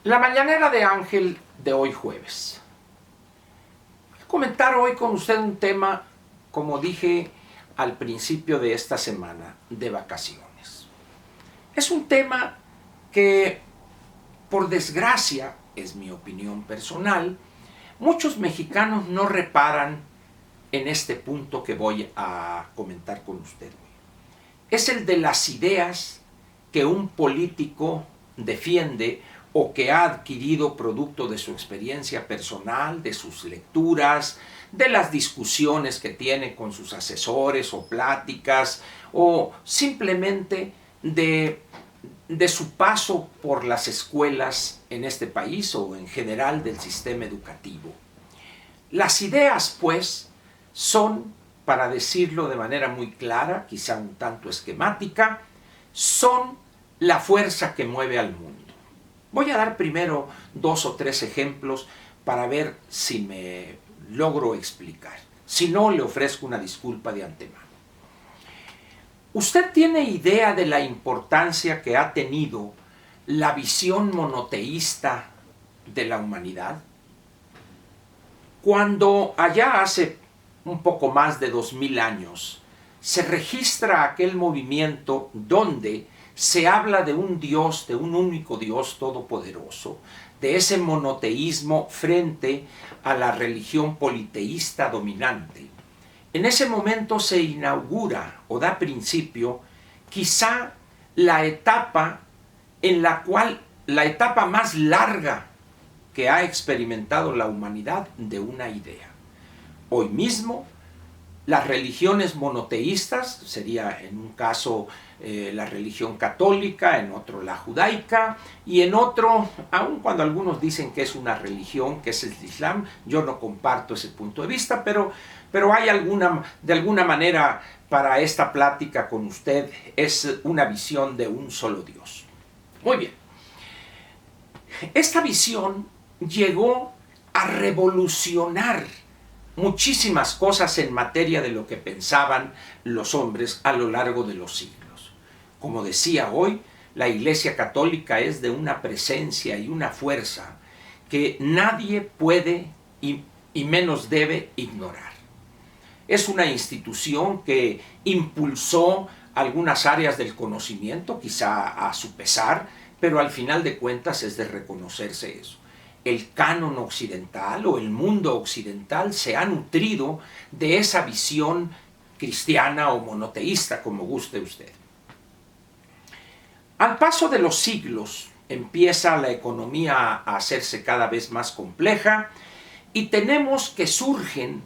La mañanera de Ángel de hoy jueves. Voy a comentar hoy con usted un tema, como dije al principio de esta semana, de vacaciones. Es un tema que, por desgracia, es mi opinión personal, muchos mexicanos no reparan en este punto que voy a comentar con usted hoy. Es el de las ideas que un político defiende o que ha adquirido producto de su experiencia personal, de sus lecturas, de las discusiones que tiene con sus asesores o pláticas, o simplemente de su paso por las escuelas en este país o en general del sistema educativo. Las ideas, pues, son, para decirlo de manera muy clara, quizá un tanto esquemática, son la fuerza que mueve al mundo. Voy a dar primero 2 o 3 ejemplos para ver si me logro explicar. Si no, le ofrezco una disculpa de antemano. ¿Usted tiene idea de la importancia que ha tenido la visión monoteísta de la humanidad? Cuando allá hace un poco más de 2000 años se registra aquel movimiento donde se habla de un Dios, de un único Dios todopoderoso, de ese monoteísmo frente a la religión politeísta dominante. En ese momento se inaugura o da principio quizá la etapa más larga que ha experimentado la humanidad de una idea. Hoy mismo, las religiones monoteístas, sería en un caso la religión católica, en otro la judaica, y en otro, aun cuando algunos dicen que es una religión, que es el Islam, yo no comparto ese punto de vista, pero hay de alguna manera para esta plática con usted, es una visión de un solo Dios. Muy bien. Esta visión llegó a revolucionar muchísimas cosas en materia de lo que pensaban los hombres a lo largo de los siglos. Como decía hoy, la Iglesia Católica es de una presencia y una fuerza que nadie puede y menos debe ignorar. Es una institución que impulsó algunas áreas del conocimiento, quizá a su pesar, pero al final de cuentas es de reconocerse eso. El canon occidental o el mundo occidental se ha nutrido de esa visión cristiana o monoteísta, como guste usted. Al paso de los siglos empieza la economía a hacerse cada vez más compleja y tenemos que surgen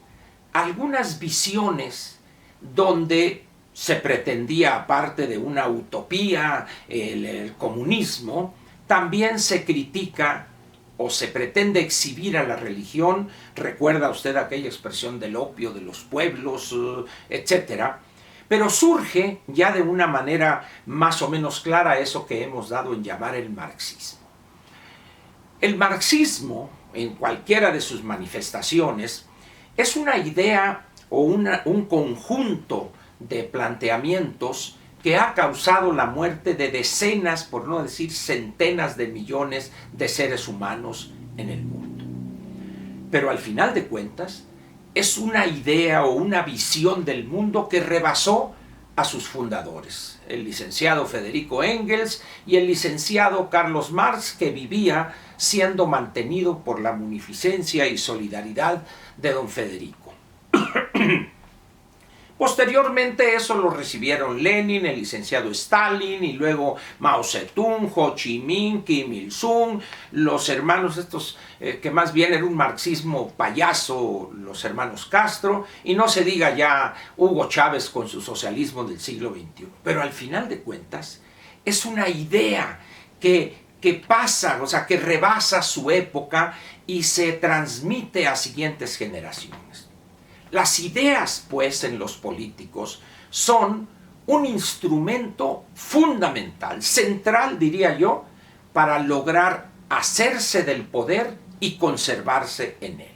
algunas visiones donde se pretendía, aparte de una utopía, el comunismo, también se critica o se pretende exhibir a la religión. Recuerda usted aquella expresión del opio de los pueblos, etcétera. Pero surge ya de una manera más o menos clara eso que hemos dado en llamar el marxismo. El marxismo, en cualquiera de sus manifestaciones, es una idea o un conjunto de planteamientos que ha causado la muerte de decenas, por no decir centenas de millones de seres humanos en el mundo. Pero al final de cuentas, es una idea o una visión del mundo que rebasó a sus fundadores, el licenciado Federico Engels y el licenciado Carlos Marx, que vivía siendo mantenido por la munificencia y solidaridad de don Federico. Posteriormente eso lo recibieron Lenin, el licenciado Stalin y luego Mao Zedong, Ho Chi Minh, Kim Il-sung, los hermanos estos que más bien era un marxismo payaso, los hermanos Castro, y no se diga ya Hugo Chávez con su socialismo del siglo XXI. Pero al final de cuentas es una idea que pasa, o sea, que rebasa su época y se transmite a siguientes generaciones. Las ideas, pues, en los políticos son un instrumento fundamental, central, diría yo, para lograr hacerse del poder y conservarse en él.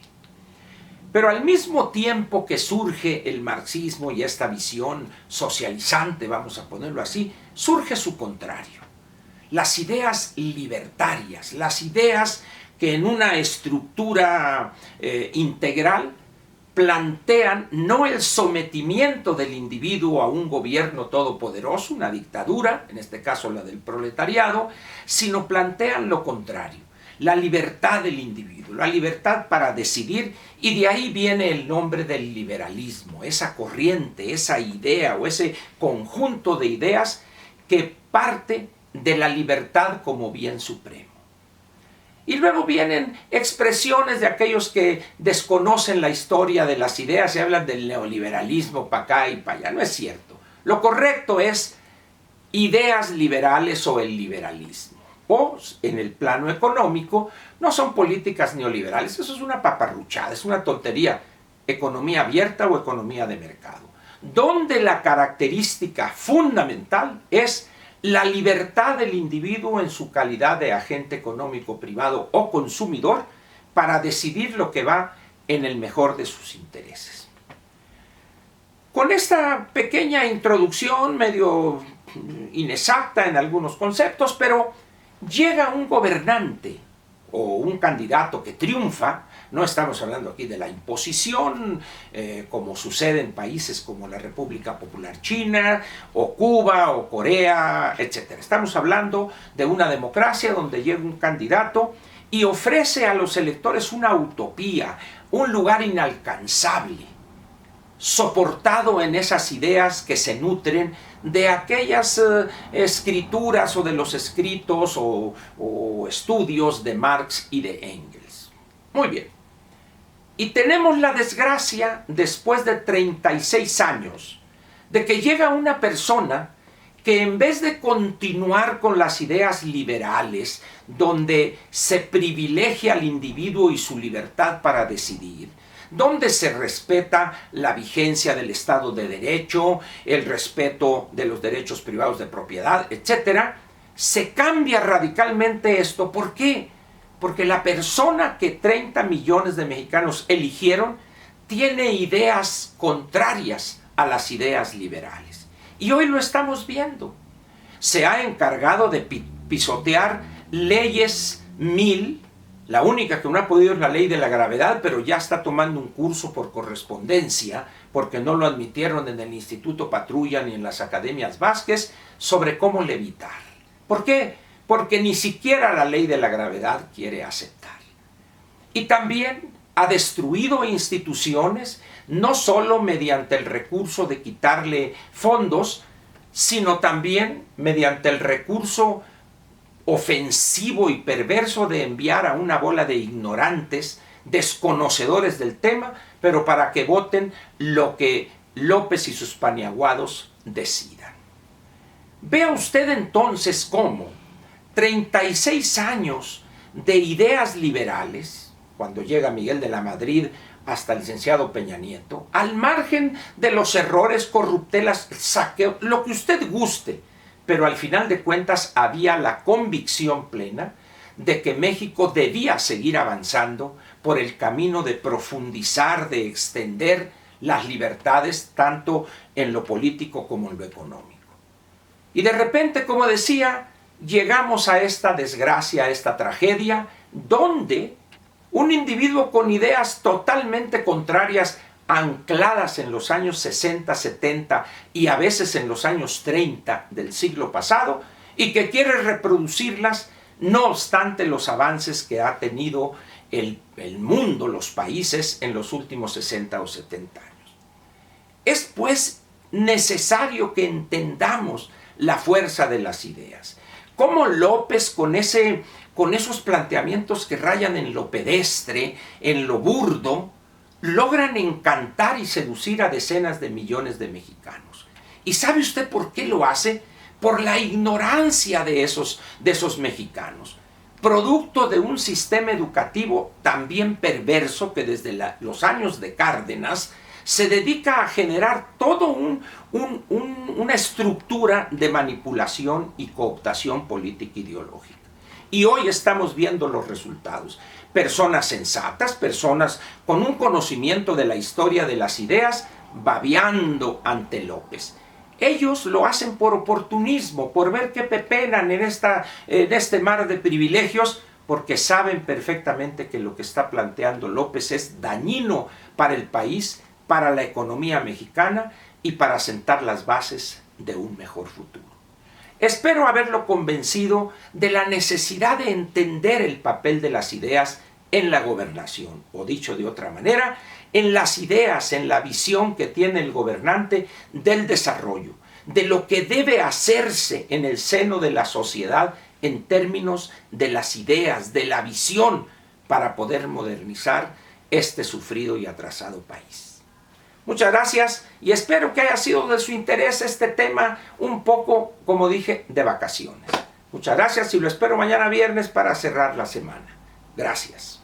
Pero al mismo tiempo que surge el marxismo y esta visión socializante, vamos a ponerlo así, surge su contrario. las ideas libertarias, las ideas que en una estructura integral plantean no el sometimiento del individuo a un gobierno todopoderoso, una dictadura, en este caso la del proletariado, sino plantean lo contrario, la libertad del individuo, la libertad para decidir, y de ahí viene el nombre del liberalismo, esa corriente, esa idea o ese conjunto de ideas que parte de la libertad como bien supremo. Y luego vienen expresiones de aquellos que desconocen la historia de las ideas y hablan del neoliberalismo para acá y para allá. No es cierto. Lo correcto es ideas liberales o el liberalismo. O en el plano económico no son políticas neoliberales. Eso es una paparruchada, es una tontería. Economía abierta o economía de mercado. Donde la característica fundamental es la libertad del individuo en su calidad de agente económico privado o consumidor para decidir lo que va en el mejor de sus intereses. Con esta pequeña introducción, medio inexacta en algunos conceptos, pero llega un gobernante o un candidato que triunfa. No estamos hablando aquí de la imposición, como sucede en países como la República Popular China, o Cuba, o Corea, etc. Estamos hablando de una democracia donde llega un candidato y ofrece a los electores una utopía, un lugar inalcanzable, soportado en esas ideas que se nutren de aquellas escrituras o de los escritos o estudios de Marx y de Engels. Muy bien. Y tenemos la desgracia, después de 36 años, de que llega una persona que en vez de continuar con las ideas liberales, donde se privilegia al individuo y su libertad para decidir, donde se respeta la vigencia del Estado de Derecho, el respeto de los derechos privados de propiedad, etc., se cambia radicalmente esto. ¿Por qué? Porque la persona que 30 millones de mexicanos eligieron tiene ideas contrarias a las ideas liberales. Y hoy lo estamos viendo. Se ha encargado de pisotear leyes 1000. La única que no ha podido es la ley de la gravedad, pero ya está tomando un curso por correspondencia, porque no lo admitieron en el Instituto Patrulla ni en las Academias Vázquez, sobre cómo levitar. ¿Por qué? Porque ni siquiera la ley de la gravedad quiere aceptar. Y también ha destruido instituciones, no solo mediante el recurso de quitarle fondos, sino también mediante el recurso ofensivo y perverso de enviar a una bola de ignorantes, desconocedores del tema, pero para que voten lo que López y sus paniaguados decidan. Vea usted entonces cómo 36 años de ideas liberales, cuando llega Miguel de la Madrid hasta el licenciado Peña Nieto, al margen de los errores, corruptelas, saqueo, lo que usted guste, pero al final de cuentas había la convicción plena de que México debía seguir avanzando por el camino de profundizar, de extender las libertades, tanto en lo político como en lo económico. Y de repente, como decía, llegamos a esta desgracia, a esta tragedia, donde un individuo con ideas totalmente contrarias, ancladas en los años 60, 70 y a veces en los años 30 del siglo pasado, y que quiere reproducirlas, no obstante los avances que ha tenido el mundo, los países, en los últimos 60 o 70 años. Es pues necesario que entendamos la fuerza de las ideas. Cómo López, con esos planteamientos que rayan en lo pedestre, en lo burdo, logran encantar y seducir a decenas de millones de mexicanos. ¿Y sabe usted por qué lo hace? Por la ignorancia de esos mexicanos, producto de un sistema educativo también perverso que desde los años de Cárdenas se dedica a generar todo una estructura de manipulación y cooptación política ideológica. Y hoy estamos viendo los resultados. Personas sensatas, personas con un conocimiento de la historia de las ideas, babeando ante López. Ellos lo hacen por oportunismo, por ver que pepenan en este mar de privilegios, porque saben perfectamente que lo que está planteando López es dañino para el país, para la economía mexicana y para sentar las bases de un mejor futuro. Espero haberlo convencido de la necesidad de entender el papel de las ideas en la gobernación, o dicho de otra manera, en las ideas, en la visión que tiene el gobernante del desarrollo, de lo que debe hacerse en el seno de la sociedad en términos de las ideas, de la visión para poder modernizar este sufrido y atrasado país. Muchas gracias y espero que haya sido de su interés este tema un poco, como dije, de vacaciones. Muchas gracias y lo espero mañana viernes para cerrar la semana. Gracias.